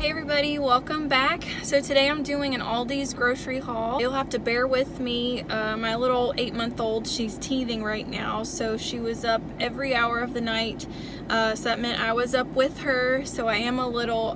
Hey everybody, welcome back. So today I'm doing an Aldi's grocery haul. You'll have to bear with me. My little 8-month-old, she's teething right now, so she was up every hour of the night. So that meant I was up with her, so I am a little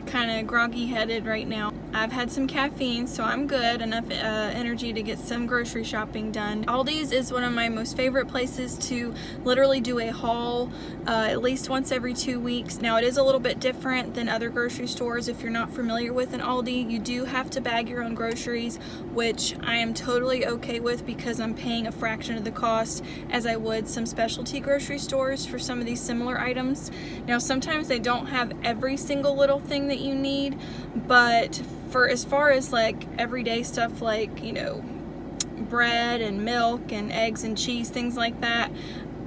kind of groggy headed right now. I've had some caffeine, so I'm good, enough energy to get some grocery shopping done. Aldi's is one of my most favorite places to literally do a haul at least once every 2 weeks. Now it is a little bit different than other grocery stores. If you're not familiar with an Aldi, you do have to bag your own groceries, which I am totally okay with because I'm paying a fraction of the cost as I would some specialty grocery stores for some of these similar items. Now sometimes they don't have every single little thing that you need, but for as far as like everyday stuff like, you know, bread and milk and eggs and cheese, things like that,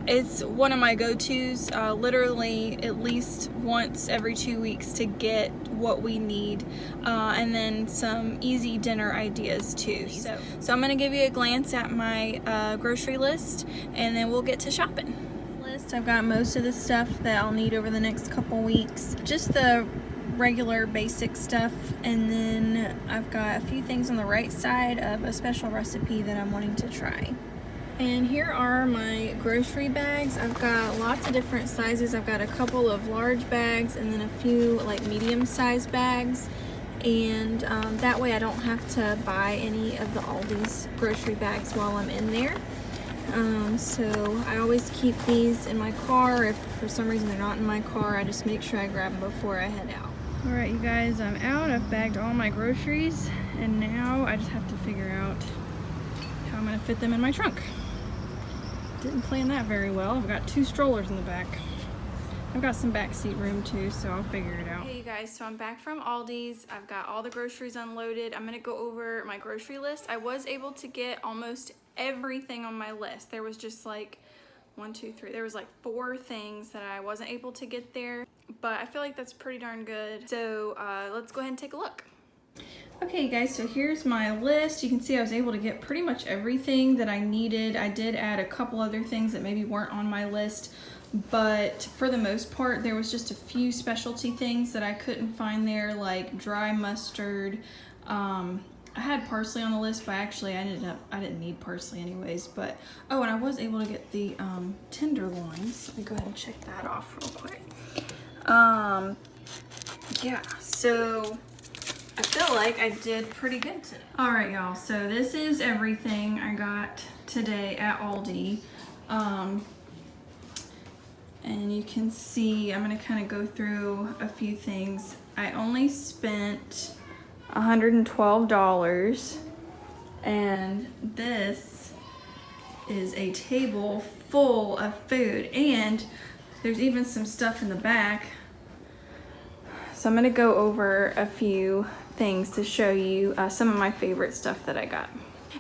it's one of my go-tos, literally at least once every 2 weeks to get what we need, and then some easy dinner ideas too. So I'm gonna give you a glance at my grocery list and then we'll get to shopping. I've got most of the stuff that I'll need over the next couple weeks. Just the regular basic stuff, and then I've got a few things on the right side of a special recipe that I'm wanting to try. And here are my grocery bags. I've got lots of different sizes. I've got a couple of large bags and then a few like medium-sized bags, and that way I don't have to buy any of the Aldi's grocery bags while I'm in there. So I always keep these in my car. If for some reason they're not in my car, I just make sure I grab them before I head out. Alright you guys, I'm out. I've bagged all my groceries and now I just have to figure out how I'm going to fit them in my trunk. Didn't plan that very well. I've got 2 strollers in the back. I've got some back seat room too, so I'll figure it out. Hey you guys, so I'm back from Aldi's. I've got all the groceries unloaded. I'm going to go over my grocery list. I was able to get almost everything on my list. There was just like 1, 2, 3. There was like 4 things that I wasn't able to get there, but I feel like that's pretty darn good. So let's go ahead and take a look. Okay guys, so here's my list. You can see I was able to get pretty much everything that I needed. I did add a couple other things that maybe weren't on my list, but for the most part there was just a few specialty things that I couldn't find there, like dry mustard. I had parsley on the list, but actually I didn't need parsley anyways. But oh, and I was able to get the tenderloins. Let me go ahead and check that off real quick. Yeah, so I feel like I did pretty good today. All right, y'all. So this is everything I got today at Aldi. And you can see I'm gonna kind of go through a few things. I only spent $112, and this is a table full of food, and there's even some stuff in the back. So I'm gonna go over a few things to show you some of my favorite stuff that I got.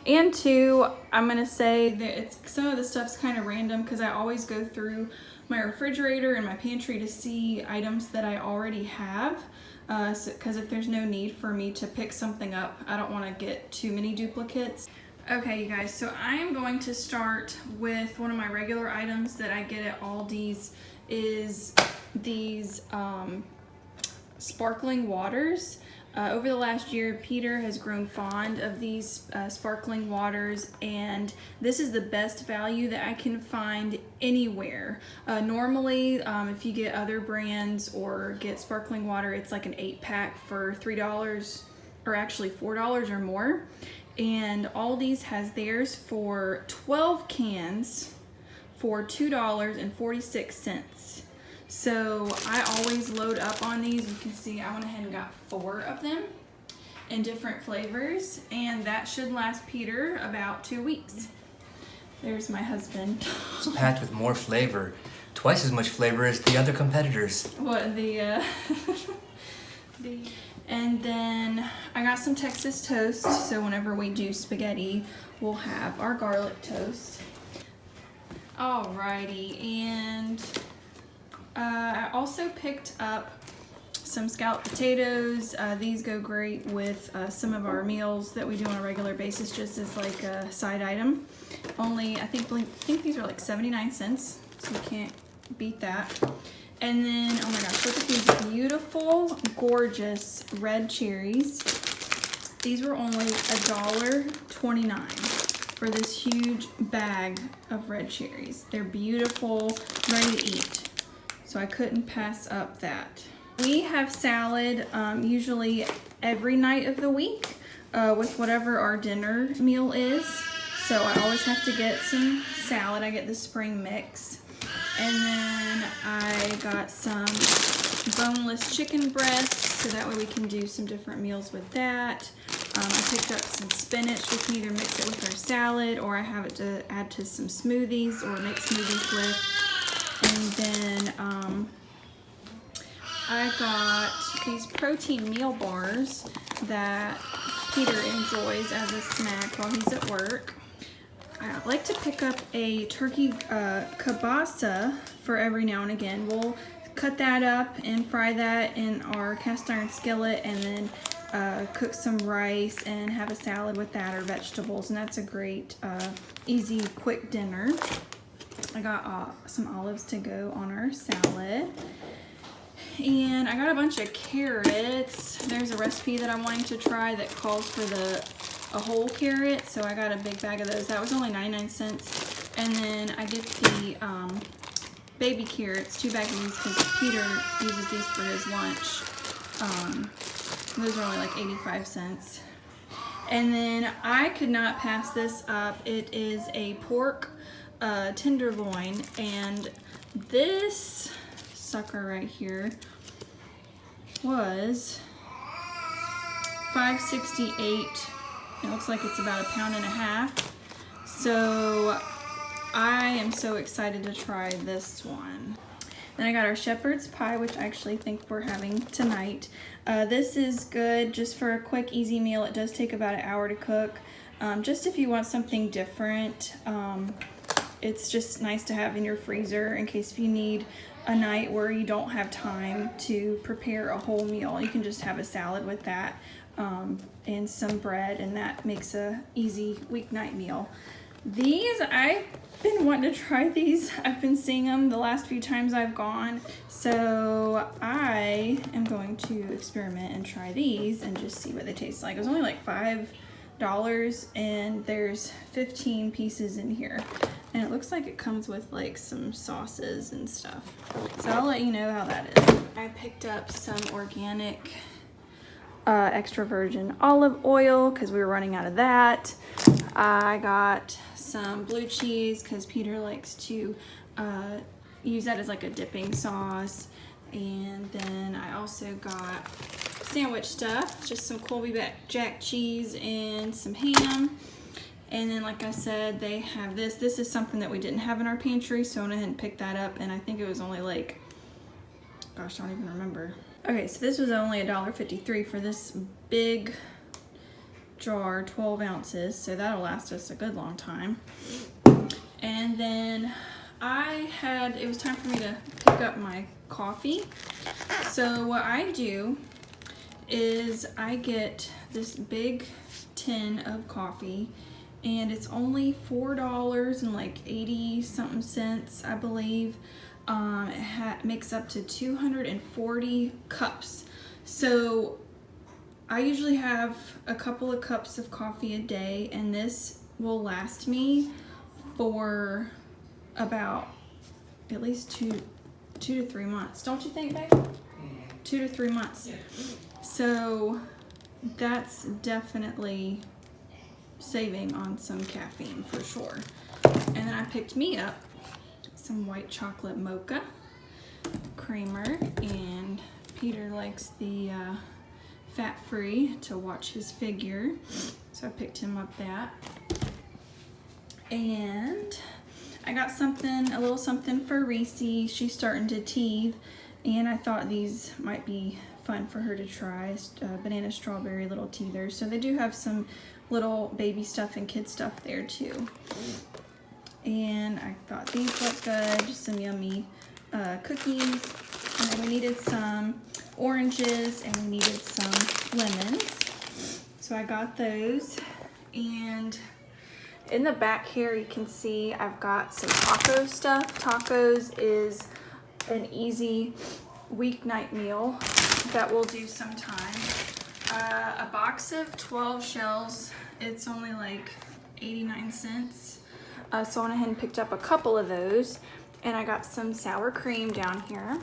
And two, I'm gonna say that some of the stuff's kind of random because I always go through my refrigerator and my pantry to see items that I already have. Because if there's no need for me to pick something up, I don't want to get too many duplicates. Okay, you guys, so I am going to start with one of my regular items that I get at Aldi's is these sparkling waters. Over the last year, Peter has grown fond of these sparkling waters, and this is the best value that I can find anywhere. Normally, if you get other brands or get sparkling water, it's like an 8-pack for $3, or actually $4 or more. And Aldi's has theirs for 12 cans for $2.46. So I always load up on these. You can see I went ahead and got 4 of them in different flavors, and that should last Peter about 2 weeks. There's my husband. It's packed with more flavor, twice as much flavor as the other competitors. What and then I got some Texas toast, so whenever we do spaghetti, we'll have our garlic toast. Alrighty, and I also picked up some scalloped potatoes. These go great with some of our meals that we do on a regular basis, just as like a side item. Only, I think these are like 79 cents, so you can't beat that. And then, oh my gosh, look at these beautiful, gorgeous red cherries. These were only $1.29 for this huge bag of red cherries. They're beautiful, ready to eat. So I couldn't pass up that. We have salad usually every night of the week with whatever our dinner meal is. So I always have to get some salad. I get the spring mix. And then I got some boneless chicken breasts, so that way we can do some different meals with that. I picked up some spinach. We can either mix it with our salad, or I have it to add to some smoothies or make smoothies with. And then I got these protein meal bars that Peter enjoys as a snack while he's at work. I like to pick up a turkey kielbasa for every now and again. We'll cut that up and fry that in our cast iron skillet, and then cook some rice and have a salad with that, or vegetables, and that's a great easy quick dinner. I got some olives to go on our salad, and I got a bunch of carrots. There's a recipe that I'm wanting to try that calls for a whole carrot, so I got a big bag of those. That was only 99 cents. And then I get the baby carrots, 2 bags of these, because Peter uses these for his lunch. Those are only like 85 cents. And then I could not pass this up. It is a pork tenderloin, and this sucker right here was $5.68. It looks like it's about 1.5 pounds. So I am so excited to try this one. Then I got our shepherd's pie, which I actually think we're having tonight. This is good just for a quick, easy meal. It does take about 1 hour to cook. Just if you want something different, it's just nice to have in your freezer in case if you need a night where you don't have time to prepare a whole meal. You can just have a salad with that. And some bread, and that makes a easy weeknight meal. These, I've been wanting to try these. I've been seeing them the last few times I've gone, so I am going to experiment and try these and just see what they taste like. It was only like $5, and there's 15 pieces in here, and it looks like it comes with like some sauces and stuff, so I'll let you know how that is. I picked up some organic extra virgin olive oil because we were running out of that. I got some blue cheese because Peter likes to use that as like a dipping sauce. And then I also got sandwich stuff, just some Colby Jack cheese and some ham. And then, like I said, they have this. This is something that we didn't have in our pantry, so I went ahead and picked that up, and I think it was only like, gosh, I don't even remember. Okay, so this was only $1.53 for this big jar, 12 ounces, so that'll last us a good long time. And then it was time for me to pick up my coffee. So what I do is I get this big tin of coffee, and it's only $4 and like 80 something cents, I believe. It makes up to 240 cups. So I usually have a couple of cups of coffee a day, and this will last me for about at least two to 3 months. Don't you think, babe? 2 to 3 months. Yeah. So that's definitely saving on some caffeine for sure. And then I picked me up some white chocolate mocha creamer, and Peter likes the fat-free to watch his figure, so I picked him up that. And I got a little something for Reese. She's starting to teeth, and I thought these might be fun for her to try. Banana strawberry little teethers. So they do have some little baby stuff and kid stuff there too. And I thought these looked good, just some yummy cookies. And then we needed some oranges, and we needed some lemons. So I got those. And in the back here, you can see I've got some taco stuff. Tacos is an easy weeknight meal that we'll do sometime. A box of 12 shells. It's only like 89 cents. So I went ahead and picked up a couple of those. And I got some sour cream down here.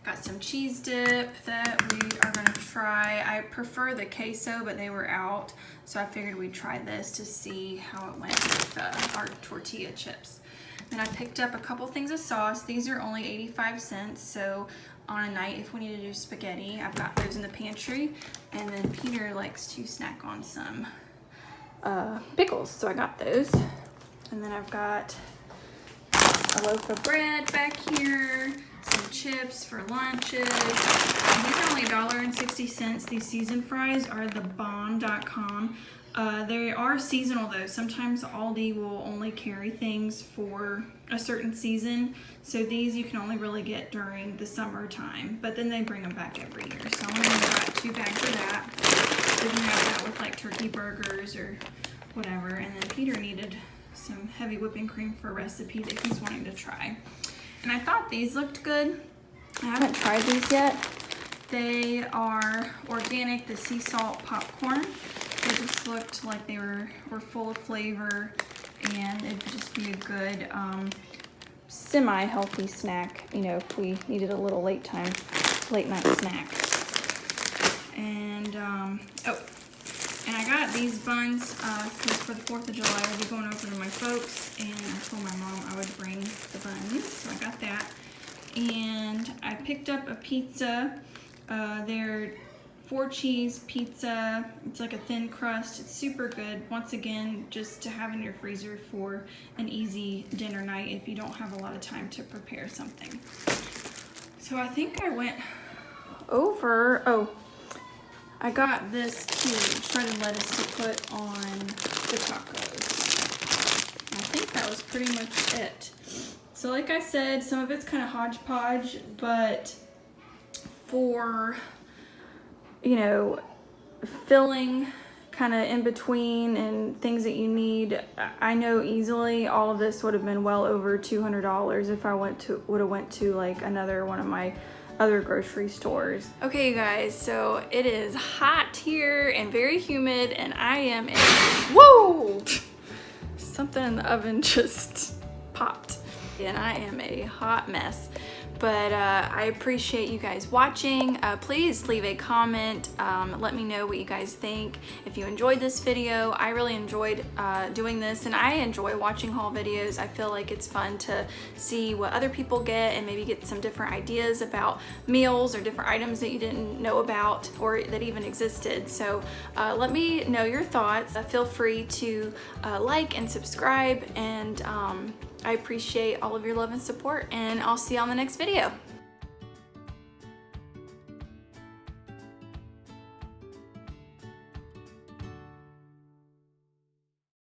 Got some cheese dip that we are gonna try. I prefer the queso, but they were out. So I figured we'd try this to see how it went with our tortilla chips. Then I picked up a couple things of sauce. These are only 85 cents. So on a night, if we need to do spaghetti, I've got those in the pantry. And then Peter likes to snack on some pickles, so I got those. And then I've got a loaf of bread back here, some chips for lunches. These are only $1.60. These seasoned fries are the bomb.com. They are seasonal though. Sometimes Aldi will only carry things for a certain season. So these you can only really get during the summertime, but then they bring them back every year. So I only got 2 bags of that. You can have that with like turkey burgers or whatever. And then Peter needed some heavy whipping cream for a recipe that he's wanting to try. And I thought these looked good. I haven't tried these yet. They are organic, the sea salt popcorn. They just looked like they were full of flavor, and it'd just be a good semi-healthy snack, you know, if we needed a little late night snack. And and I got these buns because for the 4th of July I'll be going over to my folks, and I told my mom I would bring the buns, so I got that. And I picked up a pizza. They're 4-cheese pizza. It's like a thin crust. It's super good. Once again, just to have in your freezer for an easy dinner night if you don't have a lot of time to prepare something. So I think I went over, I got this too, shredded lettuce to put on the tacos. I think that was pretty much it. So like I said, some of it's kind of hodgepodge, but for, you know, filling kind of in between and things that you need, I know easily all of this would have been well over $200 if I would have went to like another one of my other grocery stores. Okay, you guys, so it is hot here and very humid, and I am in, whoa! Something in the oven just popped, and I am a hot mess. But I appreciate you guys watching. Please leave a comment. Let me know what you guys think. If you enjoyed this video, I really enjoyed doing this, and I enjoy watching haul videos. I feel like it's fun to see what other people get and maybe get some different ideas about meals or different items that you didn't know about or that even existed. So let me know your thoughts. Feel free to like and subscribe, and I appreciate all of your love and support, and I'll see you on the next video.